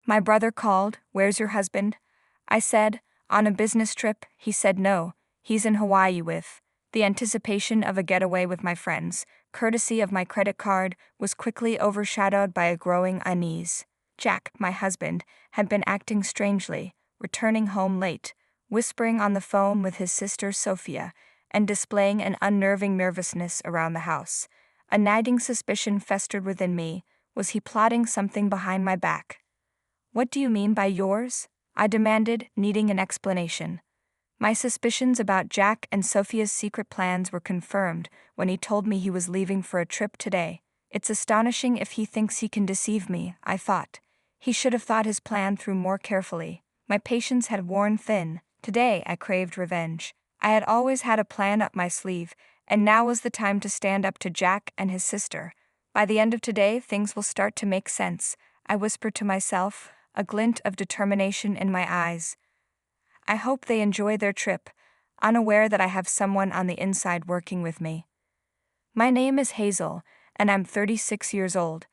My brother called. Where's your husband? I said, on a business trip. He said no, he's in Hawaii with. The anticipation of a getaway with my friends, courtesy of my credit card, was quickly overshadowed by a growing unease. Jack, my husband, had been acting strangely, returning home late, whispering on the phone with his sister Sophia, and displaying an unnerving nervousness around the house. A nagging suspicion festered within me. Was he plotting something behind my back? What do you mean by yours? I demanded, needing an explanation. My suspicions about Jack and Sophia's secret plans were confirmed when he told me he was leaving for a trip today. It's astonishing if he thinks he can deceive me, I thought. He should have thought his plan through more carefully. My patience had worn thin. Today I craved revenge. I had always had a plan up my sleeve, and now was the time to stand up to Jack and his sister. By the end of today, things will start to make sense, I whispered to myself, a glint of determination in my eyes. I hope they enjoy their trip, unaware that I have someone on the inside working with me. My name is Hazel, and I'm 36 years old.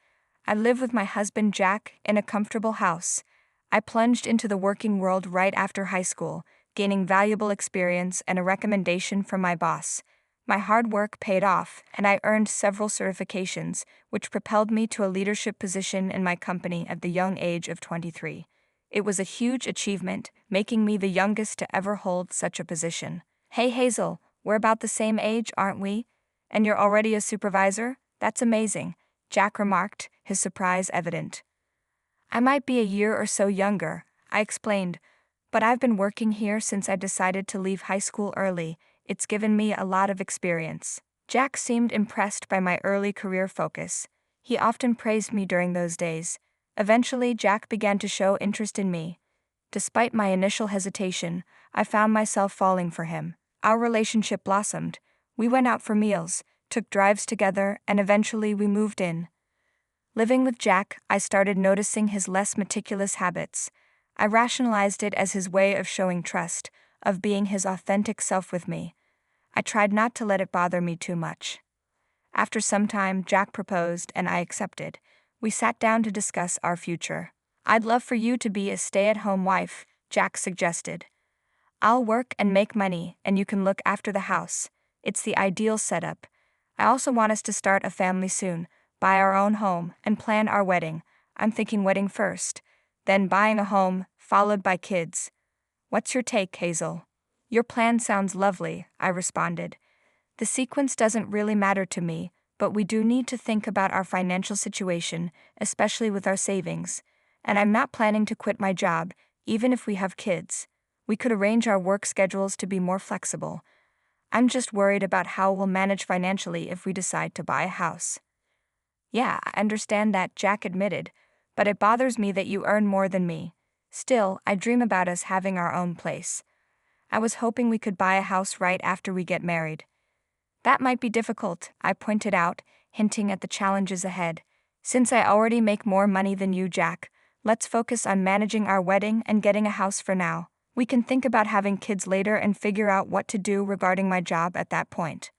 I live with my husband Jack in a comfortable house. I plunged into the working world right after high school, gaining valuable experience and a recommendation from my boss. My hard work paid off, and I earned several certifications, which propelled me to a leadership position in my company at the young age of 23. It was a huge achievement, making me the youngest to ever hold such a position. Hey Hazel, we're about the same age, aren't we? And you're already a supervisor? That's amazing, Jack remarked, his surprise evident. I might be a year or so younger, I explained, but I've been working here since I decided to leave high school early. It's given me a lot of experience. Jack seemed impressed by my early career focus. He often praised me during those days. Eventually, Jack began to show interest in me. Despite my initial hesitation, I found myself falling for him. Our relationship blossomed. We went out for meals, took drives together, and eventually we moved in. Living with Jack, I started noticing his less meticulous habits. I rationalized it as his way of showing trust, of being his authentic self with me. I tried not to let it bother me too much. After some time, Jack proposed, and I accepted. We sat down to discuss our future. I'd love for you to be a stay-at-home wife, Jack suggested. I'll work and make money, and you can look after the house. It's the ideal setup. I also want us to start a family soon, buy our own home, and plan our wedding. I'm thinking wedding first, then buying a home, followed by kids. What's your take, Hazel? Your plan sounds lovely, I responded. The sequence doesn't really matter to me, but we do need to think about our financial situation, especially with our savings. And I'm not planning to quit my job, even if we have kids. We could arrange our work schedules to be more flexible. I'm just worried about how we'll manage financially if we decide to buy a house. Yeah, I understand that, Jack admitted, but it bothers me that you earn more than me. Still, I dream about us having our own place. I was hoping we could buy a house right after we get married. That might be difficult, I pointed out, hinting at the challenges ahead. Since I already make more money than you, Jack, let's focus on managing our wedding and getting a house for now. We can think about having kids later and figure out what to do regarding my job at that point.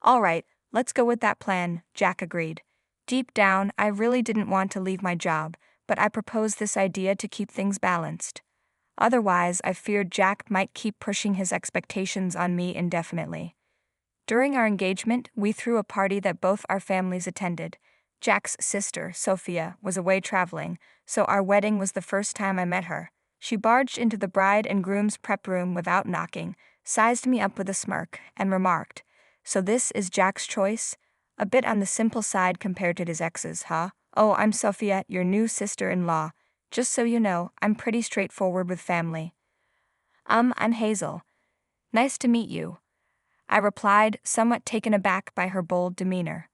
All right, let's go with that plan, Jack agreed. Deep down, I really didn't want to leave my job, but I proposed this idea to keep things balanced. Otherwise, I feared Jack might keep pushing his expectations on me indefinitely. During our engagement, we threw a party that both our families attended. Jack's sister, Sophia, was away traveling, so our wedding was the first time I met her. She barged into the bride and groom's prep room without knocking, sized me up with a smirk, and remarked, "So this is Jack's choice? A bit on the simple side compared to his ex's, huh? Oh, I'm Sophia, your new sister-in-law. Just so you know, I'm pretty straightforward with family." I'm Hazel. Nice to meet you," I replied, somewhat taken aback by her bold demeanor.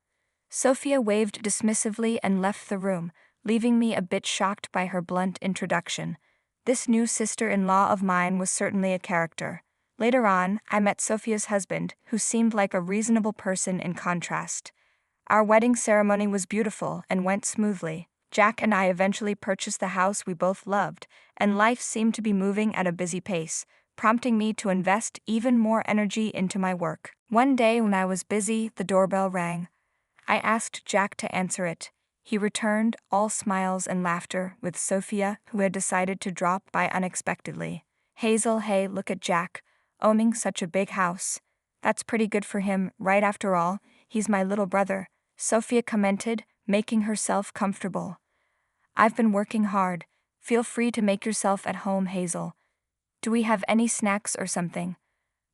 Sophia waved dismissively and left the room, leaving me a bit shocked by her blunt introduction. This new sister-in-law of mine was certainly a character. Later on, I met Sophia's husband, who seemed like a reasonable person in contrast. Our wedding ceremony was beautiful and went smoothly. Jack and I eventually purchased the house we both loved, and life seemed to be moving at a busy pace, prompting me to invest even more energy into my work. One day when I was busy, the doorbell rang. I asked Jack to answer it. He returned, all smiles and laughter, with Sophia, who had decided to drop by unexpectedly. Hazel, hey, look at Jack, owning such a big house. That's pretty good for him, right? After all, he's my little brother, Sophia commented, making herself comfortable. I've been working hard. Feel free to make yourself at home, Hazel. Do we have any snacks or something?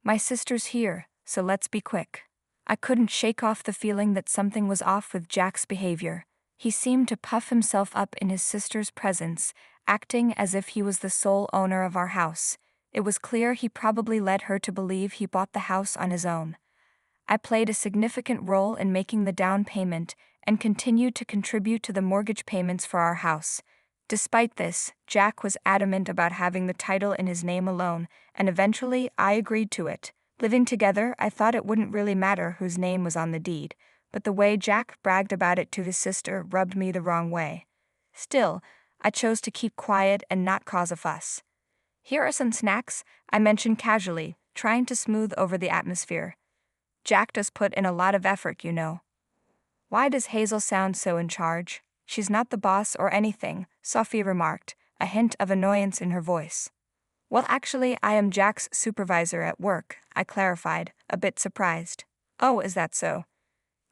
My sister's here, so let's be quick. I couldn't shake off the feeling that something was off with Jack's behavior. He seemed to puff himself up in his sister's presence, acting as if he was the sole owner of our house. It was clear he probably led her to believe he bought the house on his own. I played a significant role in making the down payment and continued to contribute to the mortgage payments for our house. Despite this, Jack was adamant about having the title in his name alone, and eventually I agreed to it. Living together, I thought it wouldn't really matter whose name was on the deed, but the way Jack bragged about it to his sister rubbed me the wrong way. Still, I chose to keep quiet and not cause a fuss. Here are some snacks, I mentioned casually, trying to smooth over the atmosphere. Jack does put in a lot of effort, you know. Why does Hazel sound so in charge? She's not the boss or anything, Sophia remarked, a hint of annoyance in her voice. Well, actually, I am Jack's supervisor at work, I clarified, a bit surprised. Oh, is that so?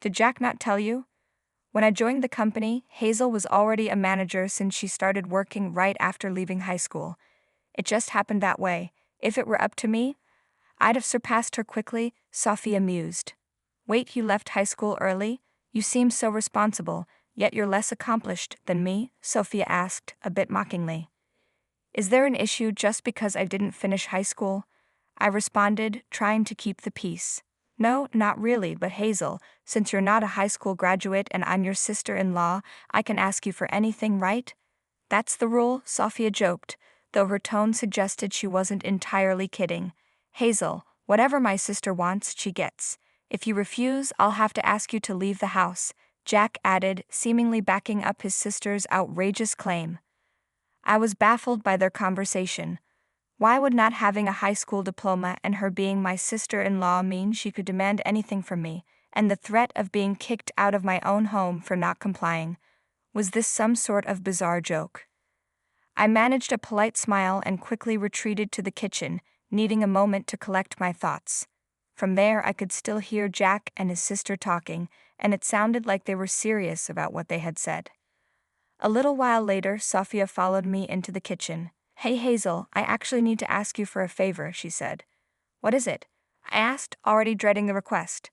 Did Jack not tell you? When I joined the company, Hazel was already a manager since she started working right after leaving high school. It just happened that way. If it were up to me, I'd have surpassed her quickly, Sophia mused. Wait, you left high school early? You seem so responsible, yet you're less accomplished than me, Sophia asked, a bit mockingly. Is there an issue just because I didn't finish high school? I responded, trying to keep the peace. No, not really, but Hazel, since you're not a high school graduate and I'm your sister-in-law, I can ask you for anything, right? That's the rule, Sophia joked, though her tone suggested she wasn't entirely kidding. Hazel, whatever my sister wants, she gets. If you refuse, I'll have to ask you to leave the house, Jack added, seemingly backing up his sister's outrageous claim. I was baffled by their conversation. Why would not having a high school diploma and her being my sister-in-law mean she could demand anything from me, and the threat of being kicked out of my own home for not complying? Was this some sort of bizarre joke? I managed a polite smile and quickly retreated to the kitchen, needing a moment to collect my thoughts. From there, I could still hear Jack and his sister talking, and it sounded like they were serious about what they had said. A little while later, Sophia followed me into the kitchen. Hey Hazel, I actually need to ask you for a favor, she said. What is it? I asked, already dreading the request.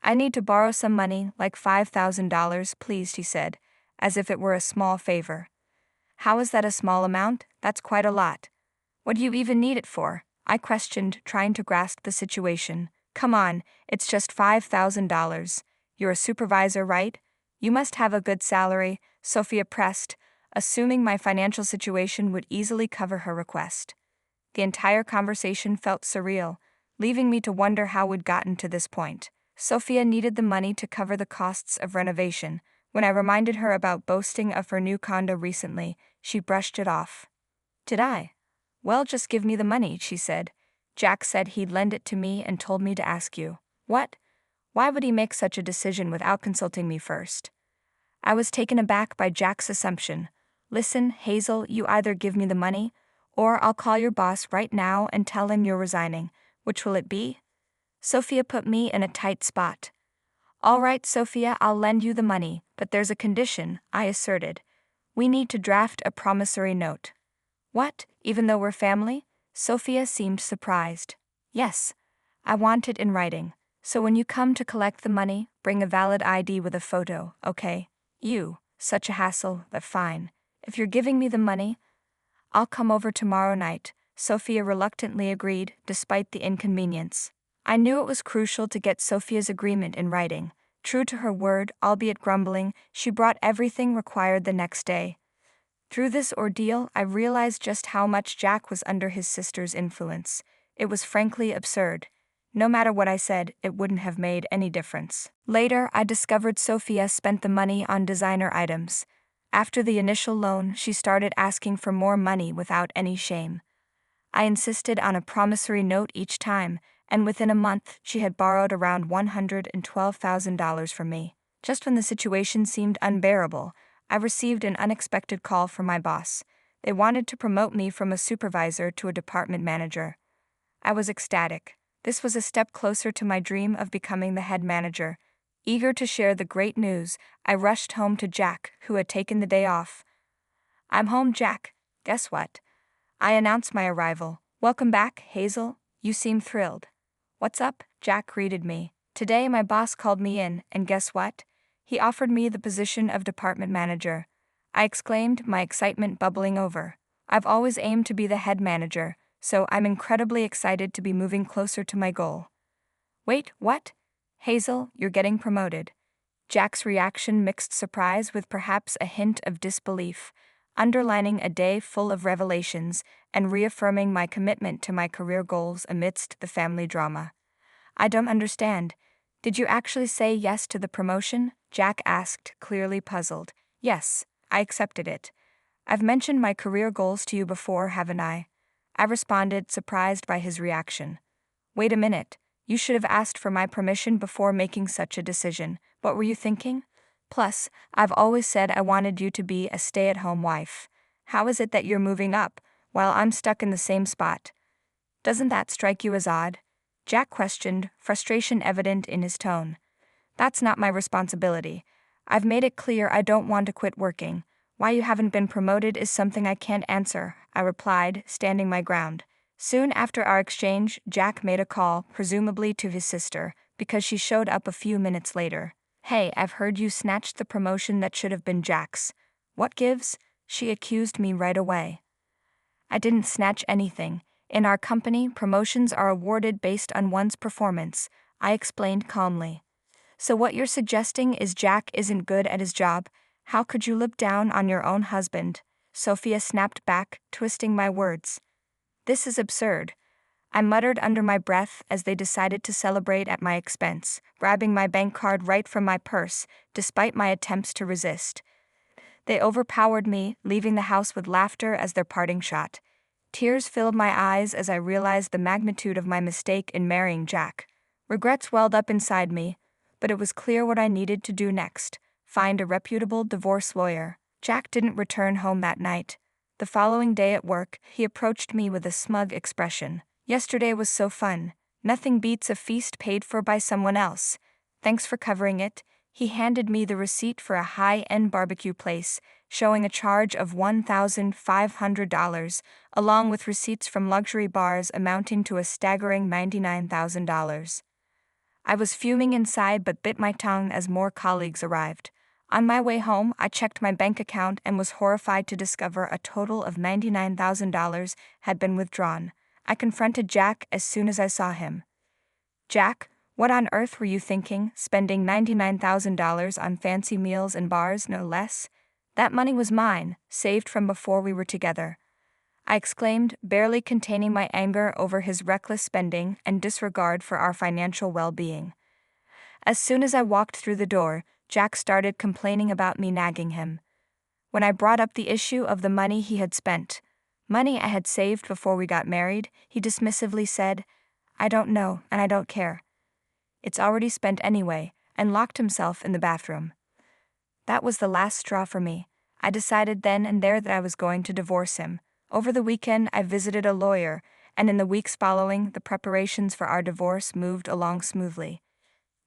I need to borrow some money, like $5,000, please, he said, as if it were a small favor. How is that a small amount? That's quite a lot. What do you even need it for? I questioned, trying to grasp the situation. Come on, it's just $5,000. You're a supervisor, right? You must have a good salary, Sophia pressed, assuming my financial situation would easily cover her request. The entire conversation felt surreal, leaving me to wonder how we'd gotten to this point. Sophia needed the money to cover the costs of renovation. When I reminded her about boasting of her new condo recently, she brushed it off. Did I? Well, just give me the money, she said. Jack said he'd lend it to me and told me to ask you. What? Why would he make such a decision without consulting me first? I was taken aback by Jack's assumption. Listen, Hazel, you either give me the money, or I'll call your boss right now and tell him you're resigning. Which will it be? Sophia put me in a tight spot. All right, Sophia, I'll lend you the money, but there's a condition, I asserted. We need to draft a promissory note. What, even though we're family? Sophia seemed surprised. Yes, I want it in writing. So when you come to collect the money, bring a valid ID with a photo, okay? Such a hassle, but fine. If you're giving me the money, I'll come over tomorrow night, Sophia reluctantly agreed, despite the inconvenience. I knew it was crucial to get Sophia's agreement in writing. True to her word, albeit grumbling, she brought everything required the next day. Through this ordeal, I realized just how much Jack was under his sister's influence. It was frankly absurd. No matter what I said, it wouldn't have made any difference. Later, I discovered Sophia spent the money on designer items. After the initial loan, she started asking for more money without any shame. I insisted on a promissory note each time, and within a month, she had borrowed around $112,000 from me. Just when the situation seemed unbearable, I received an unexpected call from my boss. They wanted to promote me from a supervisor to a department manager. I was ecstatic. This was a step closer to my dream of becoming the head manager. Eager to share the great news, I rushed home to Jack, who had taken the day off. "I'm home, Jack. Guess what?" I announced my arrival. "Welcome back, Hazel. You seem thrilled." "What's up?" Jack greeted me. "Today my boss called me in, and guess what? He offered me the position of department manager." I exclaimed, my excitement bubbling over. I've always aimed to be the head manager, so I'm incredibly excited to be moving closer to my goal. "Wait, what? Hazel, you're getting promoted." Jack's reaction mixed surprise with perhaps a hint of disbelief, underlining a day full of revelations and reaffirming my commitment to my career goals amidst the family drama. "I don't understand. Did you actually say yes to the promotion?" Jack asked, clearly puzzled. "Yes, I accepted it. I've mentioned my career goals to you before, haven't I?" I responded, surprised by his reaction. "Wait a minute. You should have asked for my permission before making such a decision. What were you thinking? Plus, I've always said I wanted you to be a stay-at-home wife. How is it that you're moving up, while I'm stuck in the same spot? Doesn't that strike you as odd?" Jack questioned, frustration evident in his tone. "That's not my responsibility. I've made it clear I don't want to quit working. Why you haven't been promoted is something I can't answer," I replied, standing my ground. Soon after our exchange, Jack made a call, presumably to his sister, because she showed up a few minutes later. "Hey, I've heard you snatched the promotion that should have been Jack's. What gives?" She accused me right away. "I didn't snatch anything. In our company, promotions are awarded based on one's performance," I explained calmly. "So what you're suggesting is Jack isn't good at his job? How could you look down on your own husband?" Sophia snapped back, twisting my words. "This is absurd," I muttered under my breath as they decided to celebrate at my expense, grabbing my bank card right from my purse, despite my attempts to resist. They overpowered me, leaving the house with laughter as their parting shot. Tears filled my eyes as I realized the magnitude of my mistake in marrying Jack. Regrets welled up inside me, but it was clear what I needed to do next: find a reputable divorce lawyer. Jack didn't return home that night. The following day at work, he approached me with a smug expression. "Yesterday was so fun. Nothing beats a feast paid for by someone else. Thanks for covering it." He handed me the receipt for a high-end barbecue place, showing a charge of $1,500, along with receipts from luxury bars amounting to a staggering $99,000. I was fuming inside but bit my tongue as more colleagues arrived. On my way home, I checked my bank account and was horrified to discover a total of $99,000 had been withdrawn. I confronted Jack as soon as I saw him. "Jack, what on earth were you thinking, spending $99,000 on fancy meals and bars, no less? That money was mine, saved from before we were together," I exclaimed, barely containing my anger over his reckless spending and disregard for our financial well-being. As soon as I walked through the door, Jack started complaining about me nagging him. When I brought up the issue of the money he had spent, money I had saved before we got married, he dismissively said, "I don't know, and I don't care. It's already spent anyway," and locked himself in the bathroom. That was the last straw for me. I decided then and there that I was going to divorce him. Over the weekend, I visited a lawyer, and in the weeks following, the preparations for our divorce moved along smoothly.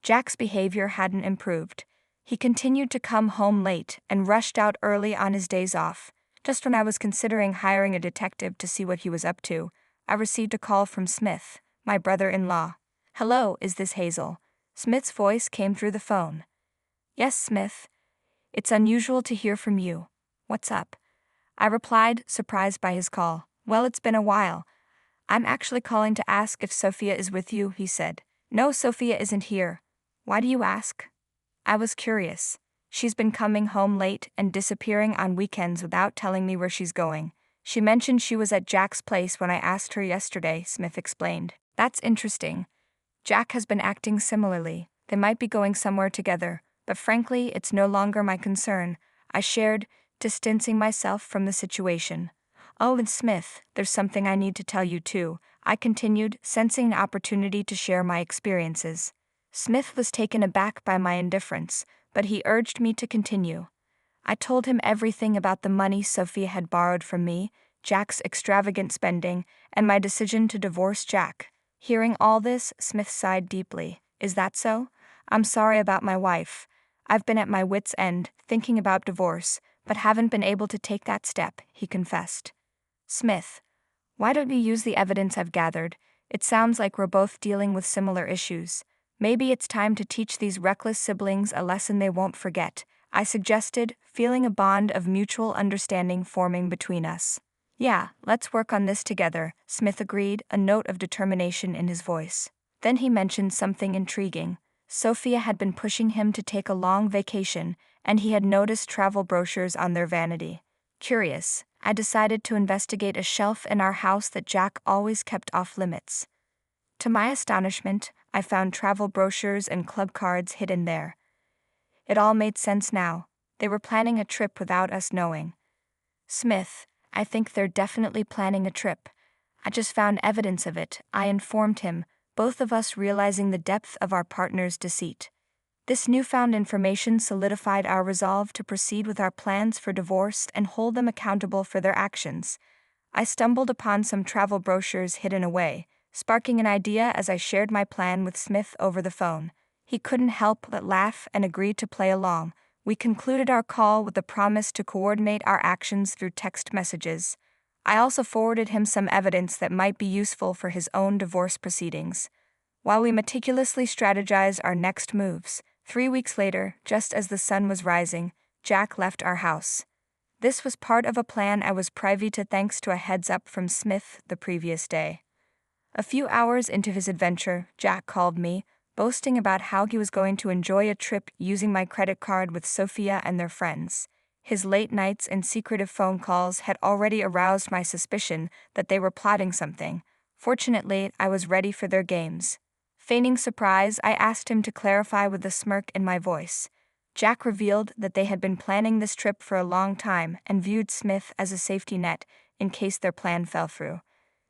Jack's behavior hadn't improved. He continued to come home late and rushed out early on his days off. Just when I was considering hiring a detective to see what he was up to, I received a call from Smith, my brother-in-law. "Hello, is this Hazel?" Smith's voice came through the phone. "Yes, Smith. It's unusual to hear from you. What's up?" I replied, surprised by his call. "Well, it's been a while. I'm actually calling to ask if Sophia is with you," he said. "No, Sophia isn't here." "Why do you ask?" I was curious. "She's been coming home late and disappearing on weekends without telling me where she's going. She mentioned she was at Jack's place when I asked her yesterday," Smith explained. "That's interesting. Jack has been acting similarly. They might be going somewhere together, but frankly, it's no longer my concern," I shared, distancing myself from the situation. "Oh, and Smith, there's something I need to tell you too," I continued, sensing an opportunity to share my experiences. Smith was taken aback by my indifference, but he urged me to continue. I told him everything about the money Sophia had borrowed from me, Jack's extravagant spending, and my decision to divorce Jack. Hearing all this, Smith sighed deeply. Is that so? I'm sorry about my wife. I've been at my wits' end, thinking about divorce, but haven't been able to take that step, he confessed. Smith, why don't you use the evidence I've gathered? It sounds like we're both dealing with similar issues. Maybe it's time to teach these reckless siblings a lesson they won't forget, I suggested, feeling a bond of mutual understanding forming between us. Yeah, let's work on this together, Smith agreed, a note of determination in his voice. Then he mentioned something intriguing. Sophia had been pushing him to take a long vacation, and he had noticed travel brochures on their vanity. Curious, I decided to investigate a shelf in our house that Jack always kept off limits. To my astonishment, I found travel brochures and club cards hidden there. It all made sense now. They were planning a trip without us knowing. Smith, I think they're definitely planning a trip. I just found evidence of it, I informed him, both of us realizing the depth of our partner's deceit. This newfound information solidified our resolve to proceed with our plans for divorce and hold them accountable for their actions. I stumbled upon some travel brochures hidden away, sparking an idea as I shared my plan with Smith over the phone. He couldn't help but laugh and agreed to play along. We concluded our call with a promise to coordinate our actions through text messages. I also forwarded him some evidence that might be useful for his own divorce proceedings. While we meticulously strategized our next moves, 3 weeks later, just as the sun was rising, Jack left our house. This was part of a plan I was privy to thanks to a heads-up from Smith the previous day. A few hours into his adventure, Jack called me, boasting about how he was going to enjoy a trip using my credit card with Sophia and their friends. His late nights and secretive phone calls had already aroused my suspicion that they were plotting something. Fortunately, I was ready for their games. Feigning surprise, I asked him to clarify with a smirk in my voice. Jack revealed that they had been planning this trip for a long time and viewed Smith as a safety net in case their plan fell through.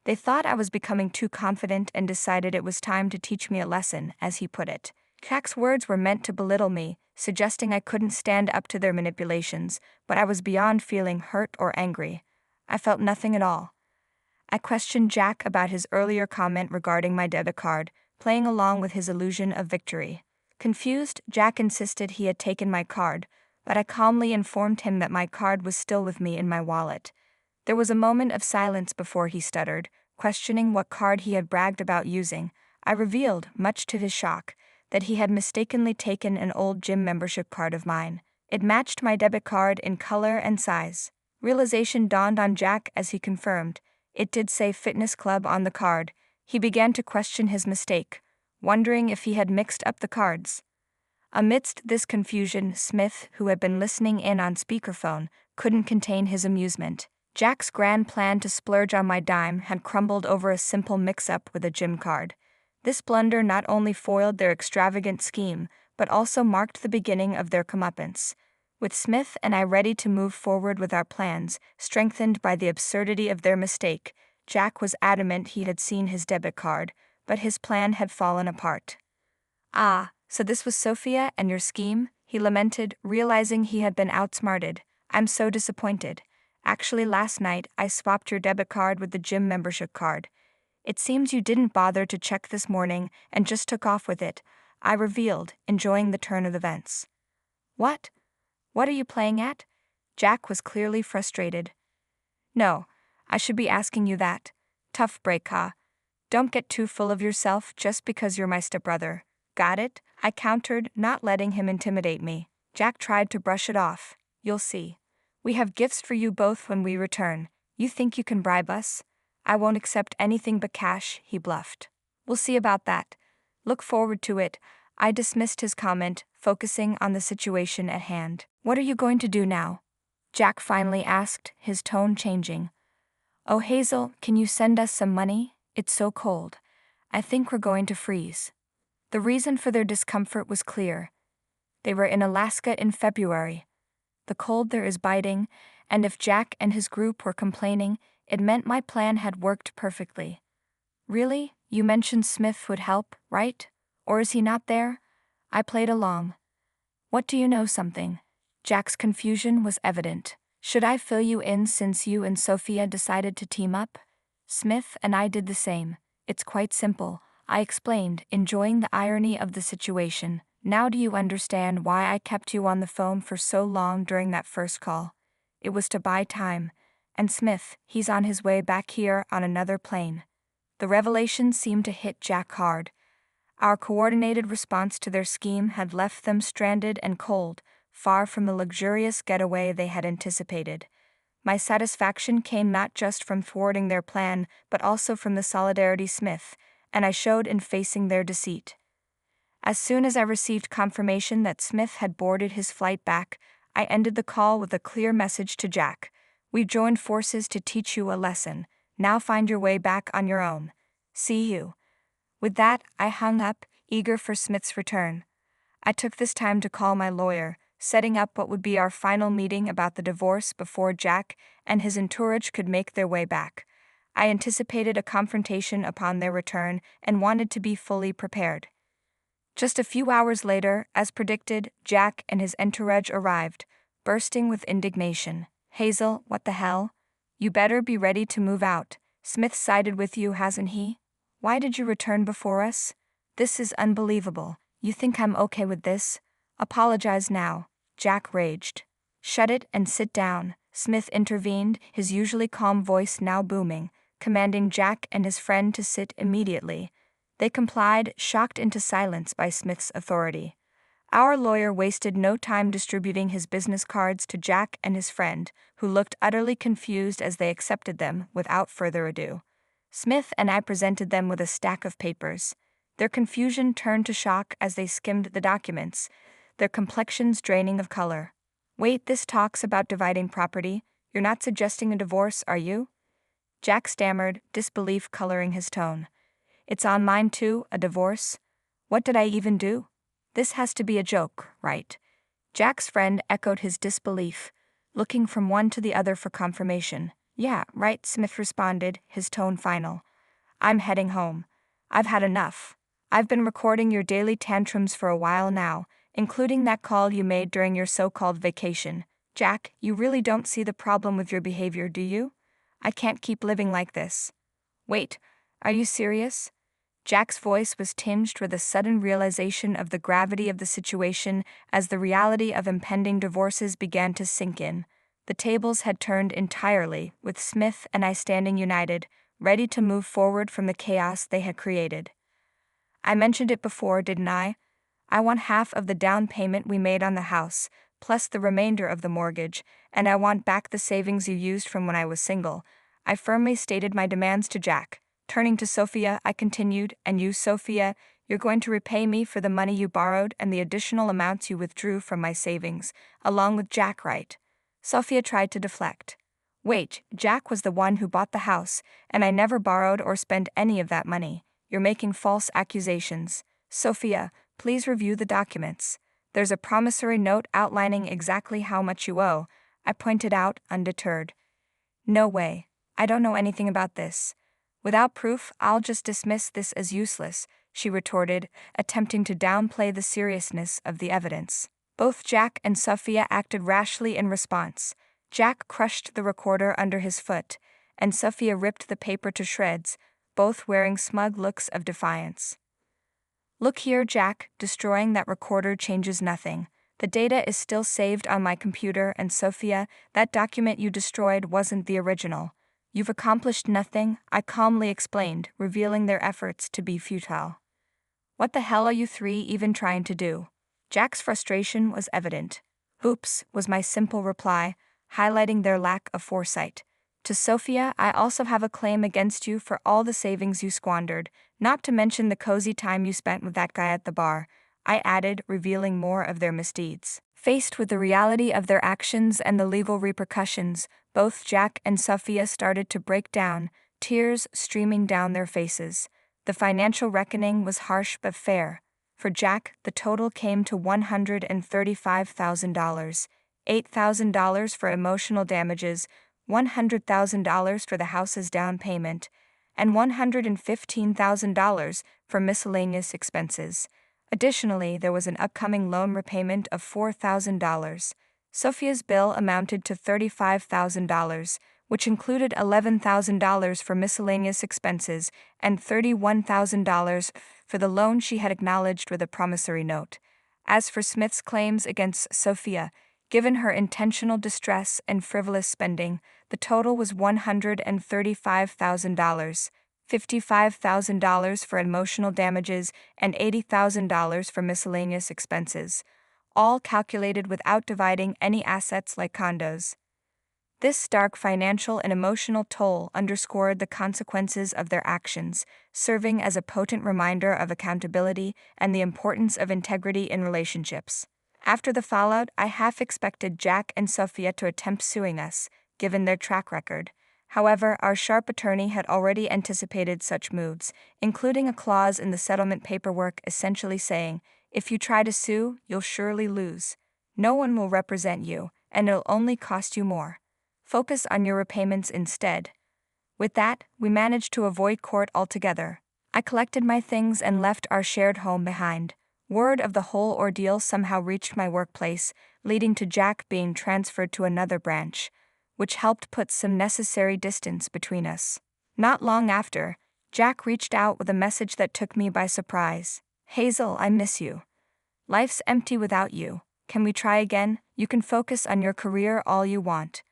They thought I was becoming too confident and decided it was time to teach me a lesson, as he put it. Jack's words were meant to belittle me, suggesting I couldn't stand up to their manipulations, but I was beyond feeling hurt or angry. I felt nothing at all. I questioned Jack about his earlier comment regarding my debit card, playing along with his illusion of victory. Confused, Jack insisted he had taken my card, but I calmly informed him that my card was still with me in my wallet. There was a moment of silence before he stuttered, questioning what card he had bragged about using. I revealed, much to his shock, that he had mistakenly taken an old gym membership card of mine. It matched my debit card in color and size. Realization dawned on Jack as he confirmed. It did say fitness club on the card. He began to question his mistake, wondering if he had mixed up the cards. Amidst this confusion, Smith, who had been listening in on speakerphone, couldn't contain his amusement. Jack's grand plan to splurge on my dime had crumbled over a simple mix-up with a gym card. This blunder not only foiled their extravagant scheme, but also marked the beginning of their comeuppance. With Smith and I ready to move forward with our plans, strengthened by the absurdity of their mistake, Jack was adamant he had seen his debit card, but his plan had fallen apart. "Ah, so this was Sophia and your scheme?" he lamented, realizing he had been outsmarted. "I'm so disappointed. Actually, last night, I swapped your debit card with the gym membership card. It seems you didn't bother to check this morning and just took off with it," I revealed, enjoying the turn of events. "What? What are you playing at?" Jack was clearly frustrated. "No, I should be asking you that. Tough break, huh? Don't get too full of yourself just because you're my stepbrother. Got it?" I countered, not letting him intimidate me. Jack tried to brush it off. "You'll see. We have gifts for you both when we return. You think you can bribe us? I won't accept anything but cash," he bluffed. "We'll see about that. Look forward to it." I dismissed his comment, focusing on the situation at hand. "What are you going to do now?" Jack finally asked, his tone changing. "Oh, Hazel, can you send us some money? It's so cold. I think we're going to freeze." The reason for their discomfort was clear. They were in Alaska in February. The cold there is biting, and if Jack and his group were complaining, it meant my plan had worked perfectly. "Really? You mentioned Smith would help, right? Or is he not there?" I played along. What do you know something? Jack's confusion was evident. Should I fill you in since you and Sophia decided to team up? Smith and I did the same. It's quite simple, I explained, enjoying the irony of the situation. Now do you understand why I kept you on the phone for so long during that first call? It was to buy time. And Smith, he's on his way back here on another plane. The revelation seemed to hit Jack hard. Our coordinated response to their scheme had left them stranded and cold, far from the luxurious getaway they had anticipated. My satisfaction came not just from thwarting their plan, but also from the solidarity Smith and I showed in facing their deceit. As soon as I received confirmation that Smith had boarded his flight back, I ended the call with a clear message to Jack. We've joined forces to teach you a lesson. Now find your way back on your own. See you. With that, I hung up, eager for Smith's return. I took this time to call my lawyer, setting up what would be our final meeting about the divorce before Jack and his entourage could make their way back. I anticipated a confrontation upon their return and wanted to be fully prepared. Just a few hours later, as predicted, Jack and his entourage arrived, bursting with indignation. Hazel, what the hell? You better be ready to move out. Smith sided with you, hasn't he? Why did you return before us? This is unbelievable. You think I'm okay with this? Apologize now, Jack raged. Shut it and sit down, Smith intervened, his usually calm voice now booming, commanding Jack and his friend to sit immediately. They complied, shocked into silence by Smith's authority. Our lawyer wasted no time distributing his business cards to Jack and his friend, who looked utterly confused as they accepted them without further ado. Smith and I presented them with a stack of papers. Their confusion turned to shock as they skimmed the documents, their complexions draining of color. Wait, this talks about dividing property. You're not suggesting a divorce, are you? Jack stammered, disbelief coloring his tone. It's on mine too, a divorce? What did I even do? This has to be a joke, right? Jack's friend echoed his disbelief, looking from one to the other for confirmation. Yeah, right, Smith responded, his tone final. I'm heading home. I've had enough. I've been recording your daily tantrums for a while now, including that call you made during your so-called vacation. Jack, you really don't see the problem with your behavior, do you? I can't keep living like this. Wait, are you serious? Jack's voice was tinged with a sudden realization of the gravity of the situation as the reality of impending divorces began to sink in. The tables had turned entirely, with Smith and I standing united, ready to move forward from the chaos they had created. I mentioned it before, didn't I? I want half of the down payment we made on the house, plus the remainder of the mortgage, and I want back the savings you used from when I was single. I firmly stated my demands to Jack. Turning to Sophia, I continued, and you, Sophia, you're going to repay me for the money you borrowed and the additional amounts you withdrew from my savings, along with Jack, right? Sophia tried to deflect. Wait, Jack was the one who bought the house, and I never borrowed or spent any of that money. You're making false accusations. Sophia, please review the documents. There's a promissory note outlining exactly how much you owe, I pointed out, undeterred. No way. I don't know anything about this. Without proof, I'll just dismiss this as useless, she retorted, attempting to downplay the seriousness of the evidence. Both Jack and Sophia acted rashly in response. Jack crushed the recorder under his foot, and Sophia ripped the paper to shreds, both wearing smug looks of defiance. Look here, Jack, destroying that recorder changes nothing. The data is still saved on my computer, and Sophia, that document you destroyed wasn't the original. You've accomplished nothing, I calmly explained, revealing their efforts to be futile. What the hell are you three even trying to do? Jack's frustration was evident. Oops, was my simple reply, highlighting their lack of foresight. To Sophia, I also have a claim against you for all the savings you squandered, not to mention the cozy time you spent with that guy at the bar, I added, revealing more of their misdeeds. Faced with the reality of their actions and the legal repercussions, both Jack and Sophia started to break down, tears streaming down their faces. The financial reckoning was harsh but fair. For Jack, the total came to $135,000, $8,000 for emotional damages, $100,000 for the house's down payment, and $115,000 for miscellaneous expenses. Additionally, there was an upcoming loan repayment of $4,000. Sophia's bill amounted to $35,000, which included $11,000 for miscellaneous expenses and $31,000 for the loan she had acknowledged with a promissory note. As for Smith's claims against Sophia, given her intentional distress and frivolous spending, the total was $135,000, $55,000 for emotional damages, and $80,000 for miscellaneous expenses, all calculated without dividing any assets like condos. This stark financial and emotional toll underscored the consequences of their actions, serving as a potent reminder of accountability and the importance of integrity in relationships. After the fallout, I half expected Jack and Sophia to attempt suing us, given their track record. However, our sharp attorney had already anticipated such moves, including a clause in the settlement paperwork essentially saying, "If you try to sue, you'll surely lose. No one will represent you, and it'll only cost you more. Focus on your repayments instead." With that, we managed to avoid court altogether. I collected my things and left our shared home behind. Word of the whole ordeal somehow reached my workplace, leading to Jack being transferred to another branch, which helped put some necessary distance between us. Not long after, Jack reached out with a message that took me by surprise. "Hazel, I miss you. Life's empty without you. Can we try again? You can focus on your career all you want."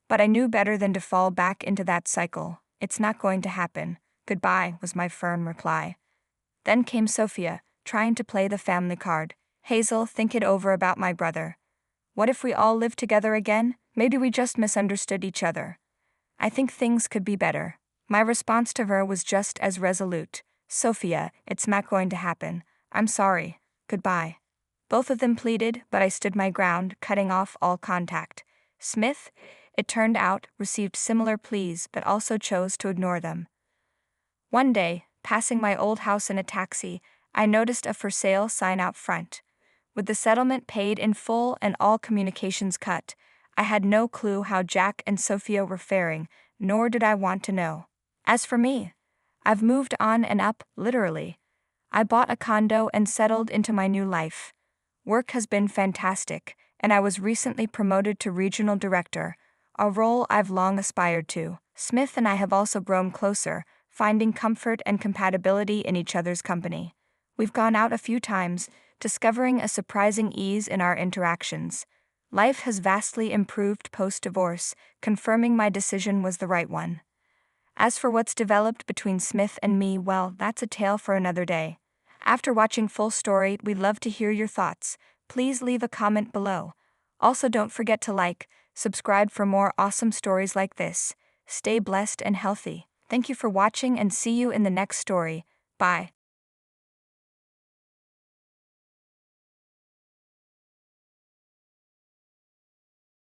But I knew better than to fall back into that cycle. "It's not going to happen. Goodbye," was my firm reply. Then came Sophia, trying to play the family card. "Hazel, think it over about my brother. What if we all live together again? Maybe we just misunderstood each other. I think things could be better." My response to her was just as resolute. "Sophia, it's not going to happen. I'm sorry. Goodbye." Both of them pleaded, but I stood my ground, cutting off all contact. Smith, it turned out, received similar pleas but also chose to ignore them. One day, passing my old house in a taxi, I noticed a for sale sign out front. With the settlement paid in full and all communications cut, I had no clue how Jack and Sophia were faring, nor did I want to know. As for me, I've moved on and up, literally. I bought a condo and settled into my new life. Work has been fantastic, and I was recently promoted to regional director, a role I've long aspired to. Smith and I have also grown closer, finding comfort and compatibility in each other's company. We've gone out a few times, discovering a surprising ease in our interactions. Life has vastly improved post-divorce, confirming my decision was the right one. As for what's developed between Smith and me, well, that's a tale for another day. After watching full story, we'd love to hear your thoughts. Please leave a comment below. Also, don't forget to like, subscribe for more awesome stories like this. Stay blessed and healthy. Thank you for watching and see you in the next story. Bye.